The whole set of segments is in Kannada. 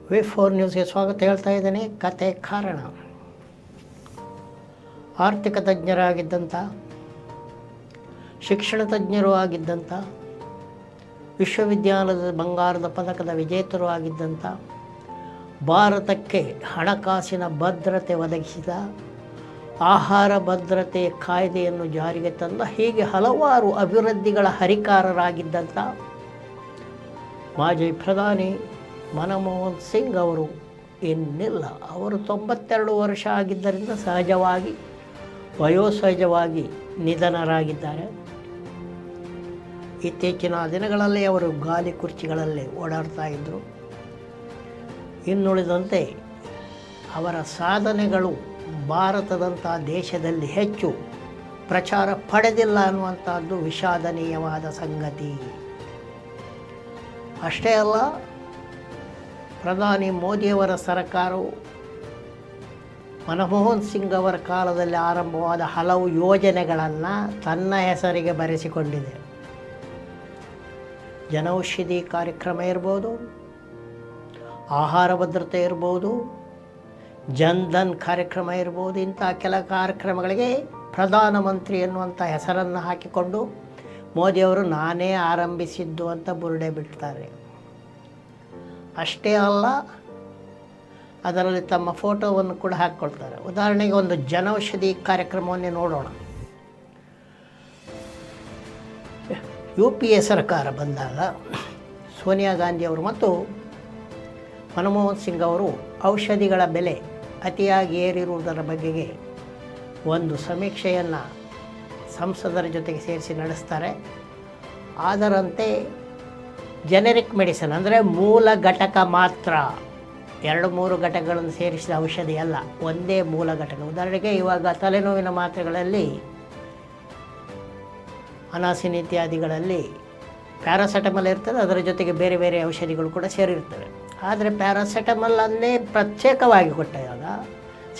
ವಿ4 ನ್ಯೂಸ್ಗೆ ಸ್ವಾಗತ ಹೇಳ್ತಾ ಇದ್ದೇನೆ. ಕತೆ ಕಾರಣ. ಆರ್ಥಿಕ ತಜ್ಞರಾಗಿದ್ದಂಥ, ಶಿಕ್ಷಣ ತಜ್ಞರು ಆಗಿದ್ದಂಥ, ವಿಶ್ವವಿದ್ಯಾಲಯದ ಬಂಗಾರದ ಪದಕದ ವಿಜೇತರು ಆಗಿದ್ದಂಥ, ಭಾರತಕ್ಕೆ ಹಣಕಾಸಿನ ಭದ್ರತೆ ಒದಗಿಸಿದ, ಆಹಾರ ಭದ್ರತೆ ಕಾಯ್ದೆಯನ್ನು ಜಾರಿಗೆ ತಂದ, ಹೀಗೆ ಹಲವಾರು ಅಭಿವೃದ್ಧಿಗಳ ಹರಿಕಾರರಾಗಿದ್ದಂಥ ಮಾಜಿ ಪ್ರಧಾನಿ ಮನಮೋಹನ್ ಸಿಂಗ್ ಅವರು ಇನ್ನಿಲ್ಲ. ಅವರು 92 ವರ್ಷ ಆಗಿದ್ದರಿಂದ ಸಹಜವಾಗಿ ವಯೋಸಹಜವಾಗಿ ನಿಧನರಾಗಿದ್ದಾರೆ. ಇತ್ತೀಚಿನ ದಿನಗಳಲ್ಲಿ ಅವರು ಗಾಲಿ ಕುರ್ಚಿಗಳಲ್ಲಿ ಓಡಾಡ್ತಾ ಇದ್ದರು. ಇನ್ನುಳಿದಂತೆ ಅವರ ಸಾಧನೆಗಳು ಭಾರತದಂಥ ದೇಶದಲ್ಲಿ ಹೆಚ್ಚು ಪ್ರಚಾರ ಪಡೆದಿಲ್ಲ ಅನ್ನುವಂಥದ್ದು ವಿಷಾದನೀಯವಾದ ಸಂಗತಿ. ಅಷ್ಟೇ ಅಲ್ಲ, ಪ್ರಧಾನಿ ಮೋದಿಯವರ ಸರ್ಕಾರವು ಮನಮೋಹನ್ ಸಿಂಗ್ ಅವರ ಕಾಲದಲ್ಲಿ ಆರಂಭವಾದ ಹಲವು ಯೋಜನೆಗಳನ್ನು ತನ್ನ ಹೆಸರಿಗೆ ಬರೆಸಿಕೊಂಡಿದೆ. ಜನೌಷಧಿ ಕಾರ್ಯಕ್ರಮ ಇರ್ಬೋದು, ಆಹಾರ ಭದ್ರತೆ ಇರ್ಬೋದು, ಜನ್ಧನ್ ಕಾರ್ಯಕ್ರಮ ಇರ್ಬೋದು. ಇಂಥ ಕೆಲ ಕಾರ್ಯಕ್ರಮಗಳಿಗೆ ಪ್ರಧಾನಮಂತ್ರಿ ಎನ್ನುವಂಥ ಹೆಸರನ್ನು ಹಾಕಿಕೊಂಡು ಮೋದಿಯವರು ನಾನೇ ಆರಂಭಿಸಿದ್ದು ಅಂತ ಬುರುಡೆ ಬಿಡ್ತಾರೆ. ಅಷ್ಟೇ ಅಲ್ಲ, ಅದರಲ್ಲಿ ತಮ್ಮ ಫೋಟೋವನ್ನು ಕೂಡ ಹಾಕ್ಕೊಳ್ತಾರೆ. ಉದಾಹರಣೆಗೆ ಒಂದು ಜನೌಷಧಿ ಕಾರ್ಯಕ್ರಮವನ್ನೇ ನೋಡೋಣ. UPA ಸರ್ಕಾರ ಬಂದಾಗ ಸೋನಿಯಾ ಗಾಂಧಿಯವರು ಮತ್ತು ಮನಮೋಹನ್ ಸಿಂಗ್ ಅವರು ಔಷಧಿಗಳ ಬೆಲೆ ಅತಿಯಾಗಿ ಏರಿರುವುದರ ಬಗೆಗೆ ಒಂದು ಸಮೀಕ್ಷೆಯನ್ನು ಸಂಸದರ ಜೊತೆಗೆ ಸೇರಿಸಿ ನಡೆಸ್ತಾರೆ. ಅದರಂತೆ ಜೆನೆರಿಕ್ ಮೆಡಿಸಿನ್ ಅಂದರೆ ಮೂಲ ಘಟಕ ಮಾತ್ರ, 2-3 ಘಟಕಗಳನ್ನು ಸೇರಿಸಿದ ಔಷಧಿ ಅಲ್ಲ, ಒಂದೇ ಮೂಲ ಘಟಕ. ಉದಾಹರಣೆಗೆ ಇವಾಗ ತಲೆನೋವಿನ ಮಾತ್ರೆಗಳಲ್ಲಿ, ಅನಾಸಿನ್ ಇತ್ಯಾದಿಗಳಲ್ಲಿ ಪ್ಯಾರಾಸೆಟಮಲ್ ಇರ್ತದೆ, ಅದರ ಜೊತೆಗೆ ಬೇರೆ ಬೇರೆ ಔಷಧಿಗಳು ಕೂಡ ಸೇರಿರ್ತವೆ. ಆದರೆ ಪ್ಯಾರಾಸೆಟಮಲ್ಲನ್ನೇ ಪ್ರತ್ಯೇಕವಾಗಿ ಕೊಟ್ಟಾಗ,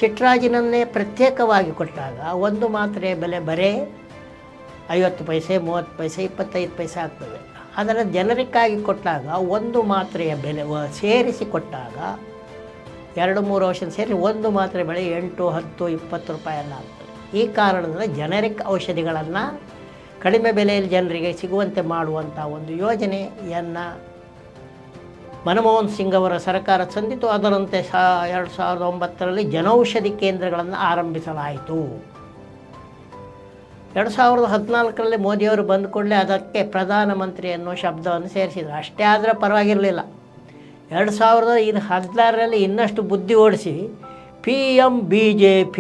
ಸಿಟ್ರಾಜಿನನ್ನೇ ಪ್ರತ್ಯೇಕವಾಗಿ ಕೊಟ್ಟಾಗ ಒಂದು ಮಾತ್ರೆಯ ಬೆಲೆ ಬರೇ 50 ಪೈಸೆ, 30 ಪೈಸೆ, 25 ಪೈಸೆ ಆಗ್ತದೆ. ಅದನ್ನು ಜನರಿಕ್ಕಾಗಿ ಕೊಟ್ಟಾಗ ಒಂದು ಮಾತ್ರೆಯ ಬೆಲೆ ಸೇರಿಸಿ ಕೊಟ್ಟಾಗ 2-3 ಔಷಧ ಸೇರಿ ಒಂದು ಮಾತ್ರೆ ಬೆಲೆ 8, 10, 20 ರೂಪಾಯಿ ಎಲ್ಲ ಆಗ್ತದೆ. ಈ ಕಾರಣದಿಂದ ಜನರಿಕ್ ಔಷಧಿಗಳನ್ನು ಕಡಿಮೆ ಬೆಲೆಯಲ್ಲಿ ಜನರಿಗೆ ಸಿಗುವಂತೆ ಮಾಡುವಂಥ ಒಂದು ಯೋಜನೆಯನ್ನು ಮನಮೋಹನ್ ಸಿಂಗ್ ಅವರ ಸರ್ಕಾರ ತಂದಿತು. ಅದರಂತೆ 2009ರಲ್ಲಿ ಜನೌಷಧಿ ಕೇಂದ್ರಗಳನ್ನು ಆರಂಭಿಸಲಾಯಿತು. 2014ರಲ್ಲಿ ಮೋದಿಯವರು ಬಂದ ಕೂಡಲೇ ಅದಕ್ಕೆ ಪ್ರಧಾನಮಂತ್ರಿ ಅನ್ನೋ ಶಬ್ದವನ್ನು ಸೇರಿಸಿದರು. ಅಷ್ಟೇ ಆದರೆ ಪರವಾಗಿರಲಿಲ್ಲ. 2016ರಲ್ಲಿ ಇನ್ನಷ್ಟು ಬುದ್ಧಿ ಓಡಿಸಿ PMBJP,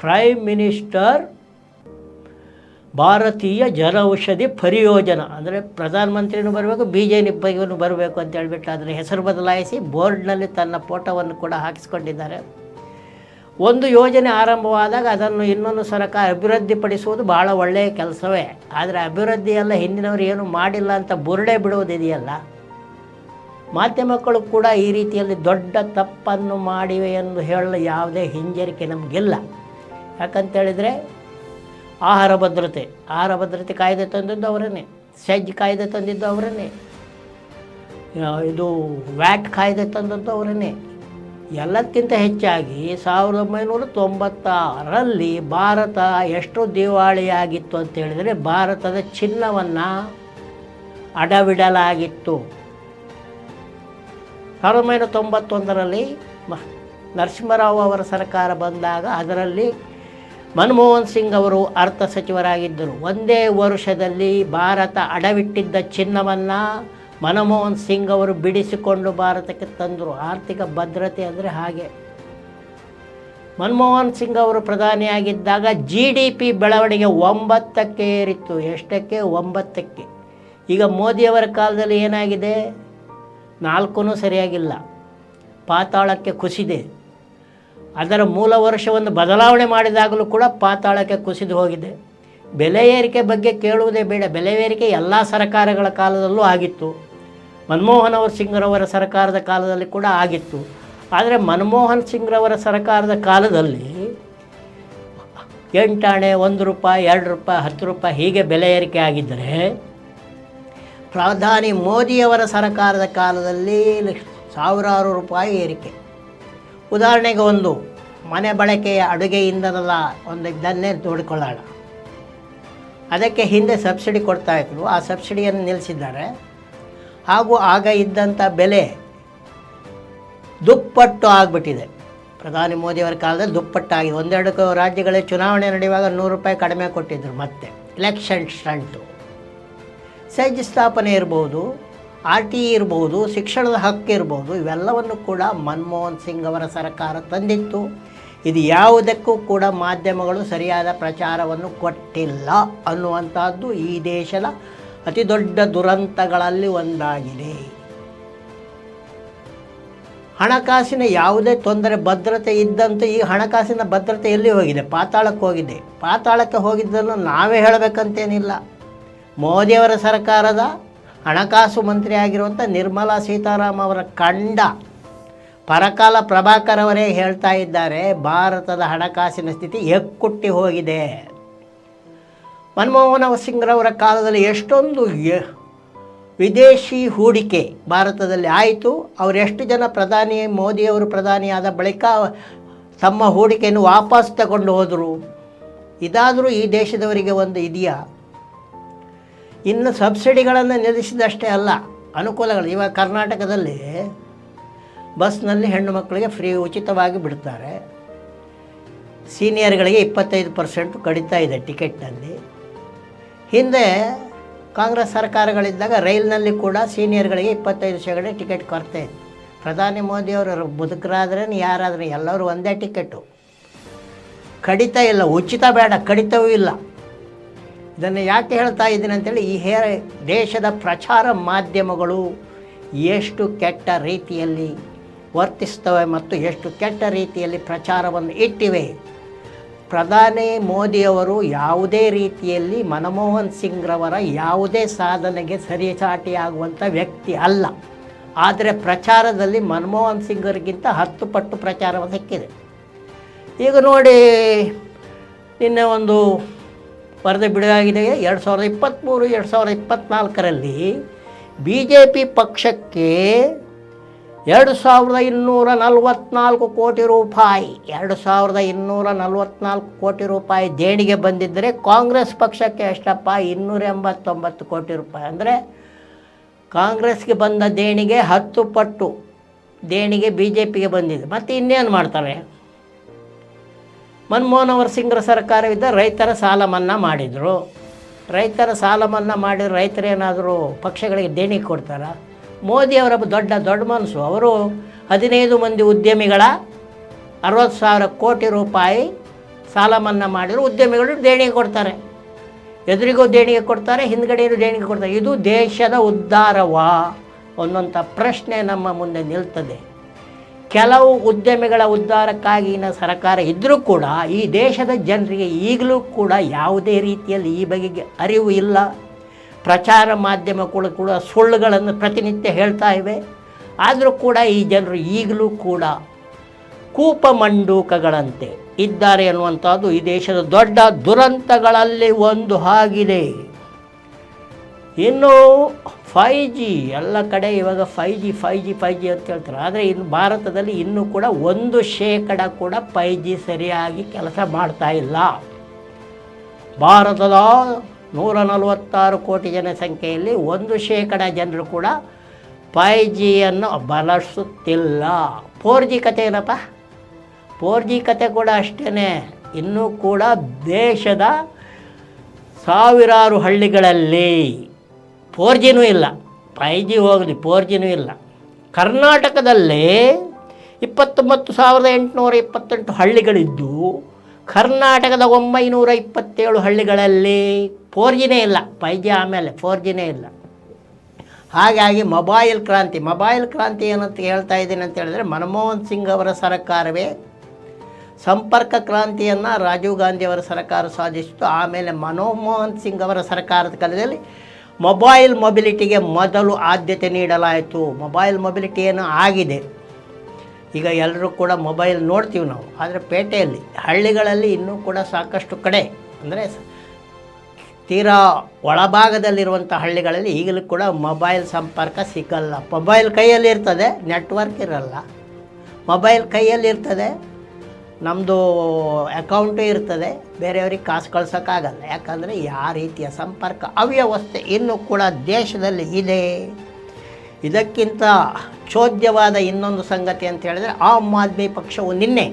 ಪ್ರೈಮ್ ಮಿನಿಸ್ಟರ್ ಭಾರತೀಯ ಜನೌಷಧಿ ಪರಿಯೋಜನಾ, ಅಂದರೆ ಪ್ರಧಾನಮಂತ್ರಿನೂ ಬರಬೇಕು, BJPಗೂ ಬರಬೇಕು ಅಂತ ಹೇಳಿಬಿಟ್ಟು ಅದರ ಹೆಸರು ಬದಲಾಯಿಸಿ ಬೋರ್ಡ್ನಲ್ಲಿ ತನ್ನ ಫೋಟೋವನ್ನು ಕೂಡ ಹಾಕಿಸ್ಕೊಂಡಿದ್ದಾರೆ. ಒಂದು ಯೋಜನೆ ಆರಂಭವಾದಾಗ ಅದನ್ನು ಇನ್ನೊಂದು ಸರ್ಕಾರ ಅಭಿವೃದ್ಧಿಪಡಿಸುವುದು ಭಾಳ ಒಳ್ಳೆಯ ಕೆಲಸವೇ. ಆದರೆ ಅಭಿವೃದ್ಧಿಯೆಲ್ಲ ಹಿಂದಿನವರು ಏನು ಮಾಡಿಲ್ಲ ಅಂತ ಬುರುಡೆ ಬಿಡುವುದಿದೆಯಲ್ಲ. ಮಾಧ್ಯಮಗಳು ಕೂಡ ಈ ರೀತಿಯಲ್ಲಿ ದೊಡ್ಡ ತಪ್ಪನ್ನು ಮಾಡಿವೆ ಎಂದು ಹೇಳಲು ಯಾವುದೇ ಹಿಂಜರಿಕೆ ನಮಗಿಲ್ಲ. ಯಾಕಂತೇಳಿದರೆ ಆಹಾರ ಭದ್ರತೆ ಕಾಯ್ದೆ ತಂದಿದ್ದು ಅವರನ್ನೇ, ಸೆಜ್ ಕಾಯ್ದೆ ತಂದಿದ್ದು ಅವರನ್ನೇ, ಇದು ವ್ಯಾಟ್ ಕಾಯ್ದೆ ತಂದದ್ದು ಅವರನ್ನೇ. ಎಲ್ಲಕ್ಕಿಂತ ಹೆಚ್ಚಾಗಿ 1996ರಲ್ಲಿ ಭಾರತ ಎಷ್ಟು ದಿವಾಳಿಯಾಗಿತ್ತು ಅಂತೇಳಿದರೆ, ಭಾರತದ ಚಿನ್ನವನ್ನು ಅಡವಿಡಲಾಗಿತ್ತು. 1991ರಲ್ಲಿ ನರಸಿಂಹರಾವ್ ಅವರ ಸರ್ಕಾರ ಬಂದಾಗ ಅದರಲ್ಲಿ ಮನಮೋಹನ್ ಸಿಂಗ್ ಅವರು ಅರ್ಥ ಸಚಿವರಾಗಿದ್ದರು. ಒಂದೇ ವರ್ಷದಲ್ಲಿ ಭಾರತ ಅಡವಿಟ್ಟಿದ್ದ ಚಿನ್ನವನ್ನು ಮನಮೋಹನ್ ಸಿಂಗ್ ಅವರು ಬಿಡಿಸಿಕೊಂಡು ಭಾರತಕ್ಕೆ ತಂದರು. ಆರ್ಥಿಕ ಭದ್ರತೆ ಅಂದರೆ ಹಾಗೆ. ಮನಮೋಹನ್ ಸಿಂಗ್ ಅವರು ಪ್ರಧಾನಿಯಾಗಿದ್ದಾಗ GDP ಬೆಳವಣಿಗೆ 9ಕ್ಕೆ ಏರಿತ್ತು. ಎಷ್ಟಕ್ಕೆ? 9ಕ್ಕೆ. ಈಗ ಮೋದಿಯವರ ಕಾಲದಲ್ಲಿ ಏನಾಗಿದೆ? 4 ಸರಿಯಾಗಿಲ್ಲ, ಪಾತಾಳಕ್ಕೆ ಕುಸಿದೆ. ಅದರ ಮೂಲ ವರ್ಷವನ್ನು ಬದಲಾವಣೆ ಮಾಡಿದಾಗಲೂ ಕೂಡ ಪಾತಾಳಕ್ಕೆ ಕುಸಿದು ಹೋಗಿದೆ. ಬೆಲೆ ಏರಿಕೆ ಬಗ್ಗೆ ಕೇಳುವುದೇ ಬೇಡ. ಬೆಲೆ ಏರಿಕೆ ಎಲ್ಲ ಸರ್ಕಾರಗಳ ಕಾಲದಲ್ಲೂ ಆಗಿತ್ತು. ಮನಮೋಹನ್ ಸಿಂಗ್ರವರ ಸರ್ಕಾರದ ಕಾಲದಲ್ಲಿ ಕೂಡ ಆಗಿತ್ತು. ಆದರೆ ಮನಮೋಹನ್ ಸಿಂಗ್ರವರ ಸರ್ಕಾರದ ಕಾಲದಲ್ಲಿ 8 ಆಣೆ, 1 ರೂಪಾಯಿ, 2 ರೂಪಾಯಿ, 10 ರೂಪಾಯಿ ಹೀಗೆ ಬೆಲೆ ಏರಿಕೆ ಆಗಿದ್ದರೆ, ಪ್ರಧಾನಿ ಮೋದಿಯವರ ಸರ್ಕಾರದ ಕಾಲದಲ್ಲಿ ಸಾವಿರಾರು ರೂಪಾಯಿ ಏರಿಕೆ. ಉದಾಹರಣೆಗೆ ಒಂದು ಮನೆ ಬಳಕೆಯ ಅಡುಗೆ ಇಂಧನದ ಒಂದು ಇದನ್ನೇ ನೋಡಿಕೊಳ್ಳೋಣ. ಅದಕ್ಕೆ ಹಿಂದೆ ಸಬ್ಸಿಡಿ ಕೊಡ್ತಾಯಿದ್ರು, ಆ ಸಬ್ಸಿಡಿಯನ್ನು ನಿಲ್ಲಿಸಿದ್ದಾರೆ. ಹಾಗೂ ಆಗ ಇದ್ದಂಥ ಬೆಲೆ ದುಪ್ಪಟ್ಟು ಆಗಿಬಿಟ್ಟಿದೆ. ಪ್ರಧಾನಿ ಮೋದಿಯವರ ಕಾಲದಲ್ಲಿ ದುಪ್ಪಟ್ಟಾಗಿದೆ. ಒಂದೆರಡು ರಾಜ್ಯಗಳ ಚುನಾವಣೆ ನಡೆಯುವಾಗ 100 ರೂಪಾಯಿ ಕಡಿಮೆ ಕೊಟ್ಟಿದ್ದರು. ಮತ್ತೆ ಎಲೆಕ್ಷನ್ ಸ್ಟಂಟು. ಸೆಜ್ ಸ್ಥಾಪನೆ ಇರ್ಬೋದು, RTE ಇರ್ಬೋದು, ಶಿಕ್ಷಣದ ಹಕ್ಕು ಇರ್ಬೋದು, ಇವೆಲ್ಲವನ್ನು ಕೂಡ ಮನಮೋಹನ್ ಸಿಂಗ್ ಅವರ ಸರ್ಕಾರ ತಂದಿತ್ತು. ಇದು ಯಾವುದಕ್ಕೂ ಕೂಡ ಮಾಧ್ಯಮಗಳು ಸರಿಯಾದ ಪ್ರಚಾರವನ್ನು ಕೊಟ್ಟಿಲ್ಲ ಅನ್ನುವಂಥದ್ದು ಈ ದೇಶದ ಅತಿ ದೊಡ್ಡ ದುರಂತಗಳಲ್ಲಿ ಒಂದಾಗಿದೆ. ಹಣಕಾಸಿನ ಯಾವುದೇ ತೊಂದರೆ ಭದ್ರತೆ ಇದ್ದಂತೆ ಈ ಹಣಕಾಸಿನ ಭದ್ರತೆ ಎಲ್ಲಿ ಹೋಗಿದೆ? ಪಾತಾಳಕ್ಕೆ ಹೋಗಿದೆ. ಪಾತಾಳಕ್ಕೆ ಹೋಗಿದ್ದನ್ನು ನಾವೇ ಹೇಳಬೇಕಂತೇನಿಲ್ಲ. ಮೋದಿಯವರ ಸರ್ಕಾರದ ಹಣಕಾಸು ಮಂತ್ರಿ ಆಗಿರುವಂಥ ನಿರ್ಮಲಾ ಸೀತಾರಾಮನ್ ಅವರ ಕಂಡ ಪರಕಾಲ ಪ್ರಭಾಕರ್ ಅವರೇ ಹೇಳ್ತಾ ಇದ್ದಾರೆ, ಭಾರತದ ಹಣಕಾಸಿನ ಸ್ಥಿತಿ ಎಕ್ಕುಟ್ಟಿ ಹೋಗಿದೆ. ಮನಮೋಹನ್ ಸಿಂಗ್ರವರ ಕಾಲದಲ್ಲಿ ಎಷ್ಟೊಂದು ವಿದೇಶಿ ಹೂಡಿಕೆ ಭಾರತದಲ್ಲಿ ಆಯಿತು. ಅವರೆಷ್ಟು ಜನ ಮೋದಿಯವರು ಪ್ರಧಾನಿಯಾದ ಬಳಿಕ ತಮ್ಮ ಹೂಡಿಕೆಯನ್ನು ವಾಪಸ್ ತಗೊಂಡು ಹೋದರು. ಇದಾದರೂ ಈ ದೇಶದವರಿಗೆ ಒಂದು ಇದೆಯಾ? ಇನ್ನು ಸಬ್ಸಿಡಿಗಳನ್ನು ನಿಲ್ಲಿಸಿದಷ್ಟೇ ಅಲ್ಲ, ಅನುಕೂಲಗಳು. ಇವಾಗ ಕರ್ನಾಟಕದಲ್ಲಿ ಬಸ್ನಲ್ಲಿ ಹೆಣ್ಣು ಮಕ್ಕಳಿಗೆ ಫ್ರೀ ಉಚಿತವಾಗಿ ಬಿಡ್ತಾರೆ. ಸೀನಿಯರ್ಗಳಿಗೆ 25% ಕಡಿತ ಇದೆ ಟಿಕೆಟ್ನಲ್ಲಿ. ಹಿಂದೆ ಕಾಂಗ್ರೆಸ್ ಸರ್ಕಾರಗಳಿದ್ದಾಗ ರೈಲ್ನಲ್ಲಿ ಕೂಡ ಸೀನಿಯರ್ಗಳಿಗೆ 25% ಟಿಕೆಟ್ ಕೊರತೆ ಇತ್ತು. ಪ್ರಧಾನಿ ಮೋದಿಯವರು ಮುದುಕರಾದ್ರೆ ಯಾರಾದರೂ ಎಲ್ಲರೂ ಒಂದೇ ಟಿಕೆಟು. ಕಡಿತ ಇಲ್ಲ, ಉಚಿತ ಬೇಡ, ಕಡಿತವೂ ಇಲ್ಲ. ಇದನ್ನು ಯಾಕೆ ಹೇಳ್ತಾ ಇದ್ದೀನಿ ಅಂತೇಳಿ, ಈ ದೇಶದ ಪ್ರಚಾರ ಮಾಧ್ಯಮಗಳು ಎಷ್ಟು ಕೆಟ್ಟ ರೀತಿಯಲ್ಲಿ ವರ್ತಿಸ್ತವೆ ಮತ್ತು ಎಷ್ಟು ಕೆಟ್ಟ ರೀತಿಯಲ್ಲಿ ಪ್ರಚಾರವನ್ನು ಇಟ್ಟಿವೆ. ಪ್ರಧಾನಿ ಮೋದಿಯವರು ಯಾವುದೇ ರೀತಿಯಲ್ಲಿ ಮನಮೋಹನ್ ಸಿಂಗ್ರವರ ಯಾವುದೇ ಸಾಧನೆಗೆ ಸರಿಸಾಟಿಯಾಗುವಂಥ ವ್ಯಕ್ತಿ ಅಲ್ಲ. ಆದರೆ ಪ್ರಚಾರದಲ್ಲಿ ಮನಮೋಹನ್ ಸಿಂಗರಿಗಿಂತ 10 ಪಟ್ಟು ಪ್ರಚಾರ ಸಿಕ್ಕಿದೆ. ಈಗ ನೋಡಿ, ನಿನ್ನೆ ಒಂದು ವರದಿ ಬಿಡುಗಾಗಿದೆ. 2023-2024ರಲ್ಲಿ BJP ಪಕ್ಷಕ್ಕೆ 2244 ಕೋಟಿ ರೂಪಾಯಿ 2244 ಕೋಟಿ ರೂಪಾಯಿ ದೇಣಿಗೆ ಬಂದಿದ್ದರೆ, ಕಾಂಗ್ರೆಸ್ ಪಕ್ಷಕ್ಕೆ ಎಷ್ಟಪ್ಪ? 289 ಕೋಟಿ ರೂಪಾಯಿ. ಅಂದರೆ ಕಾಂಗ್ರೆಸ್ಗೆ ಬಂದ ದೇಣಿಗೆ 10 ಪಟ್ಟು ದೇಣಿಗೆ BJPಗೆ ಬಂದಿದೆ. ಮತ್ತು ಇನ್ನೇನು ಮಾಡ್ತಾರೆ? ಮನಮೋಹನ್ ಸಿಂಗ್ರ ಸರ್ಕಾರವಿದ್ದ ರೈತರ ಸಾಲ ಮನ್ನಾ ಮಾಡಿದರು. ರೈತರ ಸಾಲ ಮನ್ನಾ ಮಾಡಿದ್ರು, ರೈತರೇನಾದರೂ ಪಕ್ಷಗಳಿಗೆ ದೇಣಿಗೆ ಕೊಡ್ತಾರಾ? ಮೋದಿಯವರ ದೊಡ್ಡ ಮನಸ್ಸು. ಅವರು 15 ಮಂದಿ ಉದ್ಯಮಿಗಳ 60,000 ಕೋಟಿ ರೂಪಾಯಿ ಸಾಲ ಮನ್ನಾ ಮಾಡಿದ್ರು. ಉದ್ಯಮಿಗಳು ದೇಣಿಗೆ ಕೊಡ್ತಾರೆ, ಎದುರಿಗೂ ದೇಣಿಗೆ ಕೊಡ್ತಾರೆ, ಹಿಂದ್ಗಡೆಯೂ ದೇಣಿಗೆ ಕೊಡ್ತಾರೆ. ಇದು ದೇಶದ ಉದ್ಧಾರವಾ ಅನ್ನುವಂಥ ಪ್ರಶ್ನೆ ನಮ್ಮ ಮುಂದೆ ನಿಲ್ತದೆ. ಕೆಲವು ಉದ್ಯಮಿಗಳ ಉದ್ಧಾರಕ್ಕಾಗಿನ ಸರ್ಕಾರ ಇದ್ದರೂ ಕೂಡ ಈ ದೇಶದ ಜನರಿಗೆ ಈಗಲೂ ಕೂಡ ಯಾವುದೇ ರೀತಿಯಲ್ಲಿ ಈ ಬಗೆಗೆ ಅರಿವು ಇಲ್ಲ. ಪ್ರಚಾರ ಮಾಧ್ಯಮಗಳು ಕೂಡ ಸುಳ್ಳುಗಳನ್ನು ಪ್ರತಿನಿತ್ಯ ಹೇಳ್ತಾ ಇವೆ. ಆದರೂ ಕೂಡ ಈ ಜನರು ಈಗಲೂ ಕೂಡ ಕೂಪಮಂಡೂಕಗಳಂತೆ ಇದ್ದಾರೆ ಅನ್ನುವಂಥದ್ದು ಈ ದೇಶದ ದೊಡ್ಡ ದುರಂತಗಳಲ್ಲಿ ಒಂದು ಆಗಿದೆ. ಇನ್ನು 5G ಎಲ್ಲ ಕಡೆ ಇವಾಗ 5G ಅಂತ ಹೇಳ್ತಾರೆ. ಆದರೆ ಇನ್ನು ಭಾರತದಲ್ಲಿ ಇನ್ನೂ ಕೂಡ 1% ಕೂಡ 5G ಸರಿಯಾಗಿ ಕೆಲಸ ಮಾಡ್ತಾ ಇಲ್ಲ. ಭಾರತದ 146 ಕೋಟಿ ಜನಸಂಖ್ಯೆಯಲ್ಲಿ 1% ಜನರು ಕೂಡ 5Gಯನ್ನು ಬಳಸುತ್ತಿಲ್ಲ. 4G ಕತೆ ಏನಪ್ಪ? 4G ಕತೆ ಕೂಡ ಅಷ್ಟೇ. ಇನ್ನೂ ಕೂಡ ದೇಶದ ಸಾವಿರಾರು ಹಳ್ಳಿಗಳಲ್ಲಿ 4Gನೂ ಇಲ್ಲ. 5G ಹೋಗಲಿ, 4Gನೂ ಇಲ್ಲ. ಕರ್ನಾಟಕದಲ್ಲಿ 29,828 ಹಳ್ಳಿಗಳಿದ್ದು ಕರ್ನಾಟಕದ 927 ಹಳ್ಳಿಗಳಲ್ಲಿ 4Gನೇ ಇಲ್ಲ. 5G ಆಮೇಲೆ 4Gನೇ ಇಲ್ಲ. ಹಾಗಾಗಿ ಮೊಬೈಲ್ ಕ್ರಾಂತಿ ಏನಂತ ಹೇಳ್ತಾ ಇದ್ದೀನಿ ಅಂತ ಹೇಳಿದ್ರೆ, ಮನಮೋಹನ್ ಸಿಂಗ್ ಅವರ ಸರ್ಕಾರವೇ ಸಂಪರ್ಕ ಕ್ರಾಂತಿಯನ್ನು ರಾಜೀವ್ ಗಾಂಧಿಯವರ ಸರ್ಕಾರ ಸಾಧಿಸಿತು. ಆಮೇಲೆ ಮನಮೋಹನ್ ಸಿಂಗ್ ಅವರ ಸರ್ಕಾರದ ಕಾಲದಲ್ಲಿ ಮೊಬಿಲಿಟಿಗೆ ಮೊದಲು ಆದ್ಯತೆ ನೀಡಲಾಯಿತು. ಮೊಬಿಲಿಟಿ ಏನೋ ಆಗಿದೆ. ಈಗ ಎಲ್ಲರೂ ಕೂಡ ಮೊಬೈಲ್ ನೋಡ್ತೀವಿ ನಾವು. ಆದರೆ ಪೇಟೆಯಲ್ಲಿ, ಹಳ್ಳಿಗಳಲ್ಲಿ ಇನ್ನೂ ಕೂಡ ಸಾಕಷ್ಟು ಕಡೆ, ಅಂದರೆ ತೀರಾ ಒಳಭಾಗದಲ್ಲಿರುವಂಥ ಹಳ್ಳಿಗಳಲ್ಲಿ ಈಗಲೂ ಕೂಡ ಮೊಬೈಲ್ ಸಂಪರ್ಕ ಸಿಗಲ್ಲ. ಮೊಬೈಲ್ ಕೈಯಲ್ಲಿ ಇರ್ತದೆ, ನೆಟ್ವರ್ಕ್ ಇರಲ್ಲ. ಮೊಬೈಲ್ ಕೈಯಲ್ಲಿ ಇರ್ತದೆ, ನಮ್ಮದು ಅಕೌಂಟು ಇರ್ತದೆ, ಬೇರೆಯವ್ರಿಗೆ ಕಾಸು ಕಳ್ಸೋಕ್ಕಾಗಲ್ಲ. ಯಾಕಂದರೆ ಯಾವ ರೀತಿಯ ಸಂಪರ್ಕ ಅವ್ಯವಸ್ಥೆ ಇನ್ನೂ ಕೂಡ ದೇಶದಲ್ಲಿ ಇದೆ. ಇದಕ್ಕಿಂತ ಚೋದ್ಯವಾದ ಇನ್ನೊಂದು ಸಂಗತಿ ಅಂತ ಹೇಳಿದರೆ, ಆಮ್ ಆದ್ಮಿ ಪಕ್ಷವು ನಿನ್ನೆ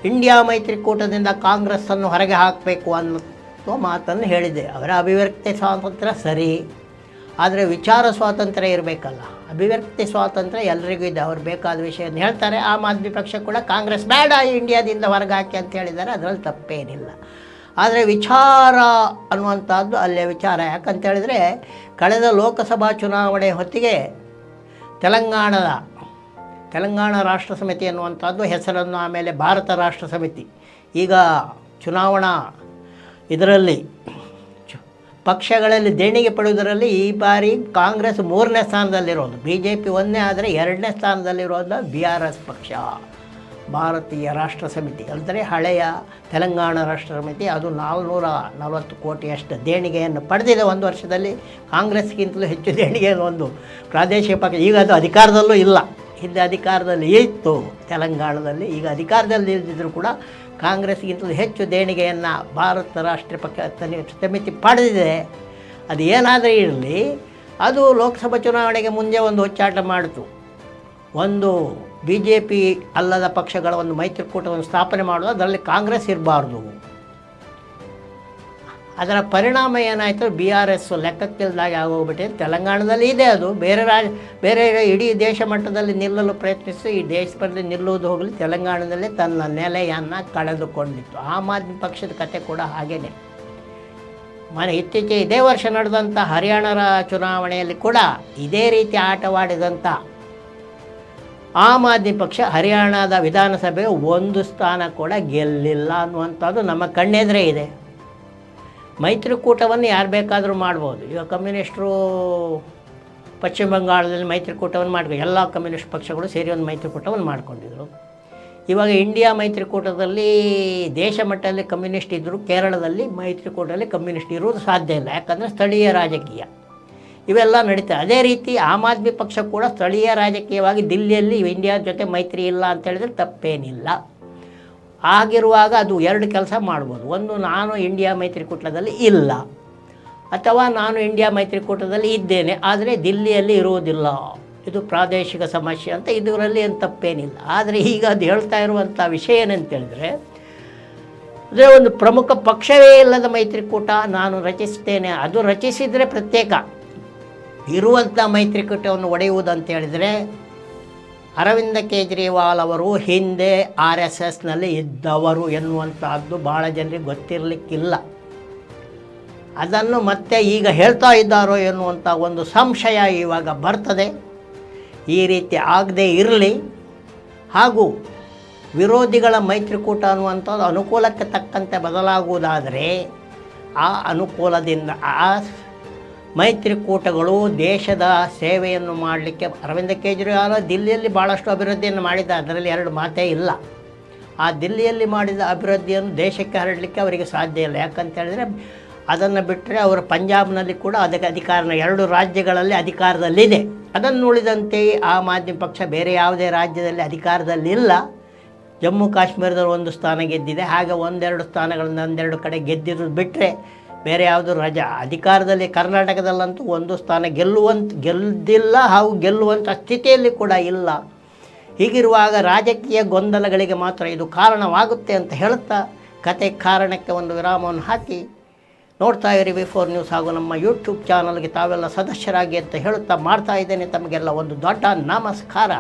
ಇಂಡಿಯಾ ಮೈತ್ರಿಕೂಟದಿಂದ ಕಾಂಗ್ರೆಸ್ಸನ್ನು ಹೊರಗೆ ಹಾಕಬೇಕು ಅನ್ನೋ ಮಾತನ್ನು ಹೇಳಿದೆ. ಅವರ ಅಭಿವ್ಯಕ್ತಿ ಸ್ವಾತಂತ್ರ್ಯ ಸರಿ, ಆದರೆ ವಿಚಾರ ಸ್ವಾತಂತ್ರ್ಯ ಇರಬೇಕಲ್ಲ. ಅಭಿವ್ಯಕ್ತಿ ಸ್ವಾತಂತ್ರ್ಯ ಎಲ್ರಿಗೂ ಇದೆ, ಅವ್ರು ಬೇಕಾದ ವಿಷಯವನ್ನು ಹೇಳ್ತಾರೆ. ಆಮ್ ಆದ್ಮಿ ಪಕ್ಷ ಕೂಡ ಕಾಂಗ್ರೆಸ್ ಬೇಡ ಇಂಡಿಯಾದಿಂದ ಹೊರಗೆ ಹಾಕಿ ಅಂತ ಹೇಳಿದ್ದಾರೆ, ಅದರಲ್ಲಿ ತಪ್ಪೇನಿಲ್ಲ. ಆದರೆ ವಿಚಾರ ಅನ್ನುವಂಥದ್ದು ಅಲ್ಲೇ ವಿಚಾರ. ಯಾಕಂತೇಳಿದರೆ ಕಳೆದ ಲೋಕಸಭಾ ಚುನಾವಣೆ ಹೊತ್ತಿಗೆ ತೆಲಂಗಾಣ ರಾಷ್ಟ್ರ ಸಮಿತಿ ಅನ್ನುವಂಥದ್ದು ಹೆಸರನ್ನು, ಆಮೇಲೆ ಭಾರತ ರಾಷ್ಟ್ರ ಸಮಿತಿ, ಈಗ ಚುನಾವಣಾ ಇದರಲ್ಲಿ ಪಕ್ಷಗಳಲ್ಲಿ ದೇಣಿಗೆ ಪಡೆಯುವುದರಲ್ಲಿ ಈ ಬಾರಿ ಕಾಂಗ್ರೆಸ್ 3ನೇ ಸ್ಥಾನದಲ್ಲಿರೋದು, BJP 1ನೇ, ಆದರೆ 2ನೇ ಸ್ಥಾನದಲ್ಲಿರೋದು BRS ಪಕ್ಷ, ಭಾರತೀಯ ರಾಷ್ಟ್ರ ಸಮಿತಿ. ಅಂದರೆ ಹಳೆಯ ತೆಲಂಗಾಣ ರಾಷ್ಟ್ರ ಸಮಿತಿ. ಅದು 440 ಕೋಟಿಯಷ್ಟು ದೇಣಿಗೆಯನ್ನು ಪಡೆದಿದೆ ಒಂದು ವರ್ಷದಲ್ಲಿ. ಕಾಂಗ್ರೆಸ್ಗಿಂತಲೂ ಹೆಚ್ಚು ದೇಣಿಗೆಯನ್ನು ಒಂದು ಪ್ರಾದೇಶಿಕ ಪಕ್ಷ. ಈಗ ಅದು ಅಧಿಕಾರದಲ್ಲೂ ಇಲ್ಲ, ಹಿಂದೆ ಅಧಿಕಾರದಲ್ಲಿ ಇತ್ತು ತೆಲಂಗಾಣದಲ್ಲಿ. ಈಗ ಅಧಿಕಾರದಲ್ಲಿ ಇಲ್ಲದಿದ್ದರೂ ಕೂಡ ಕಾಂಗ್ರೆಸ್ಗಿಂತಲೂ ಹೆಚ್ಚು ದೇಣಿಗೆಯನ್ನು ಭಾರತ ರಾಷ್ಟ್ರೀಯ ಪಕ್ಷ ಸಮಿತಿ ಪಡೆದಿದೆ. ಅದು ಏನಾದರೂ ಇರಲಿ, ಅದು ಲೋಕಸಭಾ ಚುನಾವಣೆಗೆ ಮುಂದೆ ಒಂದು ಹುಚ್ಚಾಟ ಮಾಡಿತು. ಒಂದು BJP ಅಲ್ಲದ ಪಕ್ಷಗಳ ಒಂದು ಮೈತ್ರಿಕೂಟವನ್ನು ಸ್ಥಾಪನೆ ಮಾಡೋದು, ಅದರಲ್ಲಿ ಕಾಂಗ್ರೆಸ್ ಇರಬಾರ್ದು. ಅದರ ಪರಿಣಾಮ ಏನಾಯಿತು, BRS ಲೆಕ್ಕಕ್ಕಿಲ್ದಾಗೆ ಆಗೋಗ್ಬಿಟ್ಟಿದೆ. ತೆಲಂಗಾಣದಲ್ಲಿ ಇದೆ, ಅದು ಬೇರೆ ಇಡೀ ದೇಶ ಮಟ್ಟದಲ್ಲಿ ನಿಲ್ಲಲು ಪ್ರಯತ್ನಿಸಿ ಈ ದೇಶದಲ್ಲಿ ನಿಲ್ಲುವುದು ಹೋಗಲಿ, ತೆಲಂಗಾಣದಲ್ಲಿ ತನ್ನ ನೆಲೆಯನ್ನು ಕಳೆದುಕೊಂಡಿತ್ತು. ಆಮ್ ಆದ್ಮಿ ಪಕ್ಷದ ಕತೆ ಕೂಡ ಹಾಗೇನೆ. ಇತ್ತೀಚೆಗೆ ಇದೇ ವರ್ಷ ನಡೆದಂಥ ಹರಿಯಾಣದ ಚುನಾವಣೆಯಲ್ಲಿ ಕೂಡ ಇದೇ ರೀತಿ ಆಟವಾಡಿದಂಥ ಆಮ್ ಆದ್ಮಿ ಪಕ್ಷ ಹರಿಯಾಣದ ವಿಧಾನಸಭೆಗೆ 1 ಸ್ಥಾನ ಕೂಡ ಗೆಲ್ಲಿಲ್ಲ ಅನ್ನುವಂಥದ್ದು ನಮ್ಮ ಕಣ್ಣೆದುರೇ ಇದೆ. ಮೈತ್ರಿಕೂಟವನ್ನು ಯಾರು ಬೇಕಾದರೂ ಮಾಡ್ಬೋದು. ಈಗ ಕಮ್ಯುನಿಸ್ಟರು ಪಶ್ಚಿಮ ಬಂಗಾಳದಲ್ಲಿ ಮೈತ್ರಿಕೂಟವನ್ನು ಮಾಡ್ಕೊಂಡು, ಎಲ್ಲ ಕಮ್ಯುನಿಸ್ಟ್ ಪಕ್ಷಗಳು ಸೇರಿ ಒಂದು ಮೈತ್ರಿಕೂಟವನ್ನು ಮಾಡ್ಕೊಂಡಿದ್ರು. ಇವಾಗ ಇಂಡಿಯಾ ಮೈತ್ರಿಕೂಟದಲ್ಲಿ ದೇಶ ಮಟ್ಟದಲ್ಲಿ ಕಮ್ಯುನಿಸ್ಟ್ ಇದ್ದರೂ ಕೇರಳದಲ್ಲಿ ಮೈತ್ರಿಕೂಟದಲ್ಲಿ ಕಮ್ಯುನಿಸ್ಟ್ ಇರುವುದು ಸಾಧ್ಯ ಇಲ್ಲ. ಯಾಕಂದರೆ ಸ್ಥಳೀಯ ರಾಜಕೀಯ ಇವೆಲ್ಲ ನಡೀತವೆ. ಅದೇ ರೀತಿ ಆಮ್ ಆದ್ಮಿ ಪಕ್ಷ ಕೂಡ ಸ್ಥಳೀಯ ರಾಜಕೀಯವಾಗಿ ದಿಲ್ಲಿಯಲ್ಲಿ ಇಂಡಿಯಾ ಜೊತೆ ಮೈತ್ರಿ ಇಲ್ಲ ಅಂತೇಳಿದರೆ ತಪ್ಪೇನಿಲ್ಲ. ಆಗಿರುವಾಗ ಅದು 2 ಕೆಲಸ ಮಾಡ್ಬೋದು. ಒಂದು, ನಾನು ಇಂಡಿಯಾ ಮೈತ್ರಿಕೂಟದಲ್ಲಿ ಇಲ್ಲ, ಅಥವಾ ನಾನು ಇಂಡಿಯಾ ಮೈತ್ರಿಕೂಟದಲ್ಲಿ ಇದ್ದೇನೆ ಆದರೆ ದಿಲ್ಲಿಯಲ್ಲಿ ಇರುವುದಿಲ್ಲ. ಇದು ಪ್ರಾದೇಶಿಕ ಸಮಸ್ಯೆ ಅಂತ, ಇದರಲ್ಲಿ ಏನು ತಪ್ಪೇನಿಲ್ಲ. ಆದರೆ ಈಗ ಅದು ಹೇಳ್ತಾ ಇರುವಂಥ ವಿಷಯ ಏನಂತೇಳಿದರೆ, ಅದೇ ಒಂದು ಪ್ರಮುಖ ಪಕ್ಷವೇ ಇಲ್ಲದ ಮೈತ್ರಿಕೂಟ ನಾನು ರಚಿಸ್ತೇನೆ. ಅದು ರಚಿಸಿದರೆ ಪ್ರತ್ಯೇಕ, ಇರುವಂಥ ಮೈತ್ರಿಕೂಟವನ್ನು ಒಡೆಯುವುದಂತ ಹೇಳಿದರೆ, ಅರವಿಂದ ಕೇಜ್ರಿವಾಲ್ ಅವರು ಹಿಂದೆ RSSನಲ್ಲಿ ಇದ್ದವರು ಎನ್ನುವಂಥದ್ದು ಭಾಳ ಜನರಿಗೆ ಗೊತ್ತಿರಲಿಕ್ಕಿಲ್ಲ. ಅದನ್ನು ಮತ್ತೆ ಈಗ ಹೇಳ್ತಾ ಇದ್ದಾರೋ ಎನ್ನುವಂಥ ಒಂದು ಸಂಶಯ ಇವಾಗ ಬರ್ತದೆ. ಈ ರೀತಿ ಆಗದೇ ಇರಲಿ. ಹಾಗೂ ವಿರೋಧಿಗಳ ಮೈತ್ರಿಕೂಟ ಅನ್ನುವಂಥದ್ದು ಅನುಕೂಲಕ್ಕೆ ತಕ್ಕಂತೆ ಬದಲಾಗುವುದಾದರೆ, ಆ ಅನುಕೂಲದಿಂದ ಆ ಮೈತ್ರಿಕೂಟಗಳು ದೇಶದ ಸೇವೆಯನ್ನು ಮಾಡಲಿಕ್ಕೆ, ಅರವಿಂದ ಕೇಜ್ರಿವಾಲ್ ದಿಲ್ಲಿಯಲ್ಲಿ ಭಾಳಷ್ಟು ಅಭಿವೃದ್ಧಿಯನ್ನು ಮಾಡಿದ, ಅದರಲ್ಲಿ 2 ಮಾತೇ ಇಲ್ಲ. ಆ ದಿಲ್ಲಿಯಲ್ಲಿ ಮಾಡಿದ ಅಭಿವೃದ್ಧಿಯನ್ನು ದೇಶಕ್ಕೆ ಹರಡಲಿಕ್ಕೆ ಅವರಿಗೆ ಸಾಧ್ಯ ಇಲ್ಲ. ಯಾಕಂತೇಳಿದರೆ ಅದನ್ನು ಬಿಟ್ಟರೆ ಅವರು ಪಂಜಾಬ್ನಲ್ಲಿ ಕೂಡ ಅದಕ್ಕೆ 2 ರಾಜ್ಯಗಳಲ್ಲಿ ಅಧಿಕಾರದಲ್ಲಿದೆ. ಅದನ್ನು ಉಳಿದಂತೆ ಆಮ್ ಆದ್ಮಿ ಪಕ್ಷ ಬೇರೆ ಯಾವುದೇ ರಾಜ್ಯದಲ್ಲಿ ಅಧಿಕಾರದಲ್ಲಿಲ್ಲ. ಜಮ್ಮು ಕಾಶ್ಮೀರದಲ್ಲಿ 1 ಸ್ಥಾನ ಗೆದ್ದಿದೆ. ಹಾಗೆ 1-2 ಸ್ಥಾನಗಳನ್ನು 1-2 ಕಡೆ ಗೆದ್ದಿರೋದು ಬಿಟ್ಟರೆ ಬೇರೆ ಯಾವುದು ಅಧಿಕಾರದಲ್ಲಿ ಕರ್ನಾಟಕದಲ್ಲಂತೂ 1 ಸ್ಥಾನ ಗೆದ್ದಿಲ್ಲ, ಹಾಗೂ ಗೆಲ್ಲುವಂಥ ಸ್ಥಿತಿಯಲ್ಲಿ ಕೂಡ ಇಲ್ಲ. ಹೀಗಿರುವಾಗ ರಾಜಕೀಯ ಗೊಂದಲಗಳಿಗೆ ಮಾತ್ರ ಇದು ಕಾರಣವಾಗುತ್ತೆ ಅಂತ ಹೇಳುತ್ತಾ, ಕತೆ ಕಾರಣಕ್ಕೆ ಒಂದು ವಿರಾಮವನ್ನು ಹಾಕಿ ನೋಡ್ತಾ ಇರಿ V4 ನ್ಯೂಸ್ ಹಾಗೂ ನಮ್ಮ ಯೂಟ್ಯೂಬ್ ಚಾನಲ್ಗೆ ತಾವೆಲ್ಲ ಸದಸ್ಯರಾಗಿ ಅಂತ ಹೇಳುತ್ತಾ ಮಾಡ್ತಾ ಇದ್ದೇನೆ. ತಮಗೆಲ್ಲ ಒಂದು ದೊಡ್ಡ ನಮಸ್ಕಾರ.